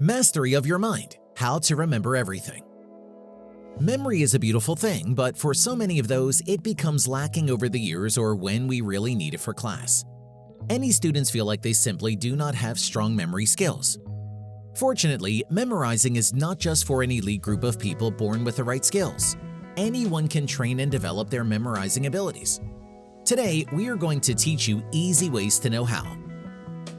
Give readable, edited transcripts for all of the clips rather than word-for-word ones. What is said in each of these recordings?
Mastery of your mind, how to remember everything. Memory is a beautiful thing, but for so many of those, it becomes lacking over the years or when we really need it for class. Any students feel like they simply do not have strong memory skills. Fortunately, memorizing is not just for an elite group of people born with the right skills. Anyone can train and develop their memorizing abilities. Today, we are going to teach you easy ways to know how.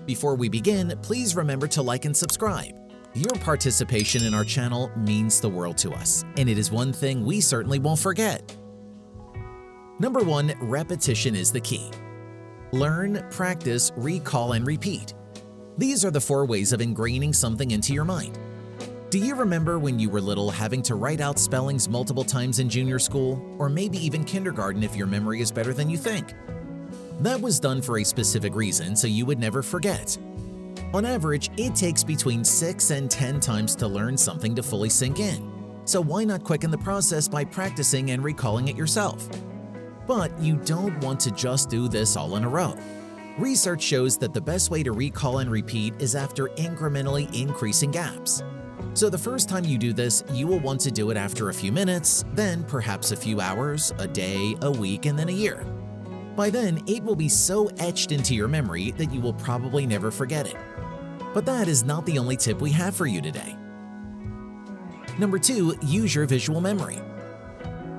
Before we begin, please remember to like and subscribe. Your participation in our channel means the world to us, and it is one thing we certainly won't forget. Number 1, repetition is the key. Learn, practice, recall, and repeat. These are the 4 ways of ingraining something into your mind. Do you remember when you were little having to write out spellings multiple times in junior school, or maybe even kindergarten if your memory is better than you think? That was done for a specific reason so you would never forget. On average, it takes between 6 and 10 times to learn something to fully sink in. So why not quicken the process by practicing and recalling it yourself? But you don't want to just do this all in a row. Research shows that the best way to recall and repeat is after incrementally increasing gaps. So the first time you do this, you will want to do it after a few minutes, then perhaps a few hours, a day, a week, and then a year. By then, it will be so etched into your memory that you will probably never forget it. But that is not the only tip we have for you today. Number 2, use your visual memory.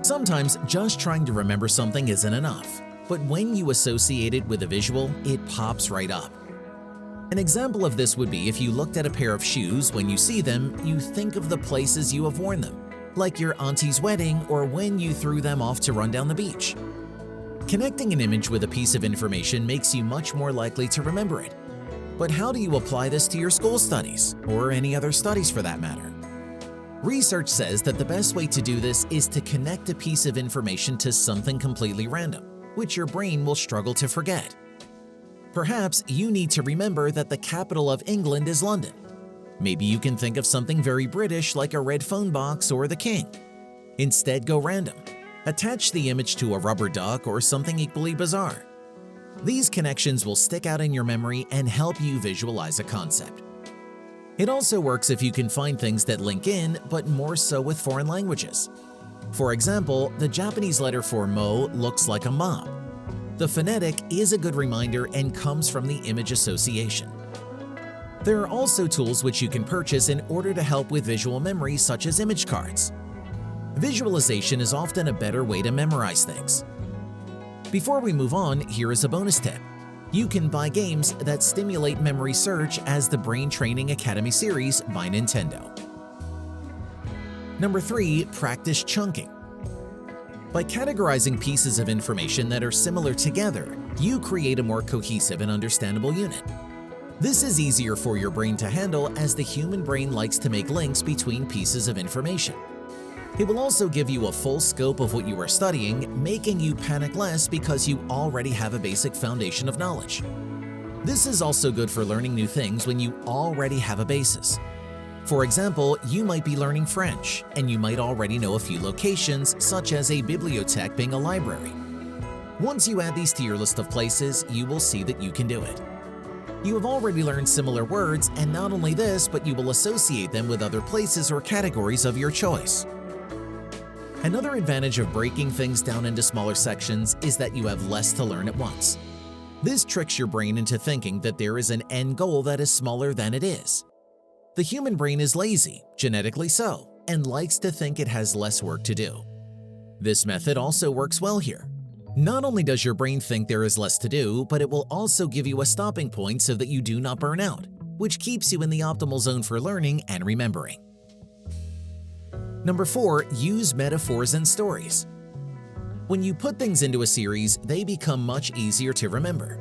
Sometimes just trying to remember something isn't enough, but when you associate it with a visual, it pops right up. An example of this would be if you looked at a pair of shoes. When you see them, you think of the places you have worn them, like your auntie's wedding or when you threw them off to run down the beach. Connecting an image with a piece of information makes you much more likely to remember it. But how do you apply this to your school studies, or any other studies for that matter? Research says that the best way to do this is to connect a piece of information to something completely random, which your brain will struggle to forget. Perhaps you need to remember that the capital of England is London. Maybe you can think of something very British like a red phone box or the king. Instead, go random. Attach the image to a rubber duck or something equally bizarre. These connections will stick out in your memory and help you visualize a concept. It also works if you can find things that link in, but more so with foreign languages. For example, the Japanese letter for mo looks like a mop. The phonetic is a good reminder and comes from the image association. There are also tools which you can purchase in order to help with visual memory, such as image cards. Visualization is often a better way to memorize things. Before we move on, here is a bonus tip. You can buy games that stimulate memory search as the Brain Training Academy series by Nintendo. Number 3, practice chunking. By categorizing pieces of information that are similar together, you create a more cohesive and understandable unit. This is easier for your brain to handle as the human brain likes to make links between pieces of information. It will also give you a full scope of what you are studying, making you panic less because you already have a basic foundation of knowledge. This is also good for learning new things when you already have a basis. For example, you might be learning French, and you might already know a few locations, such as a bibliothèque being a library. Once you add these to your list of places, you will see that you can do it. You have already learned similar words, and not only this, but you will associate them with other places or categories of your choice. Another advantage of breaking things down into smaller sections is that you have less to learn at once. This tricks your brain into thinking that there is an end goal that is smaller than it is. The human brain is lazy, genetically so, and likes to think it has less work to do. This method also works well here. Not only does your brain think there is less to do, but it will also give you a stopping point so that you do not burn out, which keeps you in the optimal zone for learning and remembering. Number 4, use metaphors and stories. When you put things into a series, they become much easier to remember.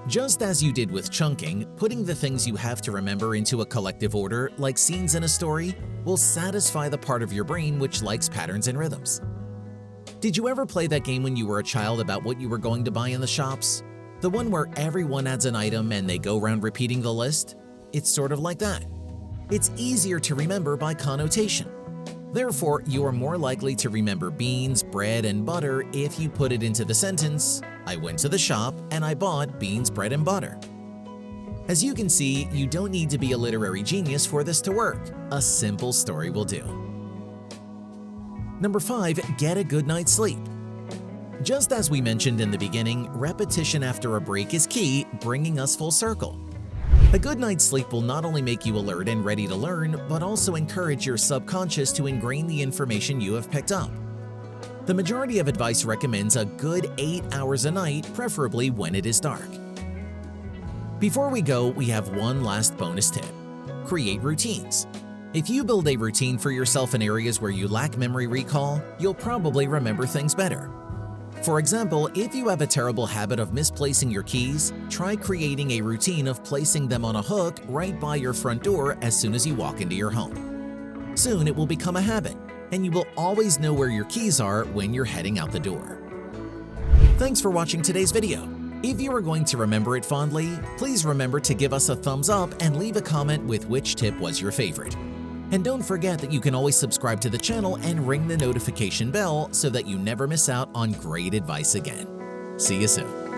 Just as you did with chunking, putting the things you have to remember into a collective order, like scenes in a story, will satisfy the part of your brain which likes patterns and rhythms. Did you ever play that game when you were a child about what you were going to buy in the shops? The one where everyone adds an item and they go around repeating the list? It's sort of like that. It's easier to remember by connotation. Therefore, you are more likely to remember beans, bread, and butter if you put it into the sentence, I went to the shop and I bought beans, bread, and butter. As you can see, you don't need to be a literary genius for this to work. A simple story will do. Number 5. Get a good night's sleep. Just as we mentioned in the beginning, repetition after a break is key, bringing us full circle. A good night's sleep will not only make you alert and ready to learn, but also encourage your subconscious to ingrain the information you have picked up. The majority of advice recommends a good 8 hours a night, preferably when it is dark. Before we go, we have one last bonus tip. Create routines. If you build a routine for yourself in areas where you lack memory recall, you'll probably remember things better. For example, if you have a terrible habit of misplacing your keys, try creating a routine of placing them on a hook right by your front door as soon as you walk into your home. Soon it will become a habit, and you will always know where your keys are when you're heading out the door. Thanks for watching today's video. If you are going to remember it fondly, please remember to give us a thumbs up and leave a comment with which tip was your favorite. And don't forget that you can always subscribe to the channel and ring the notification bell so that you never miss out on great advice again. See you soon.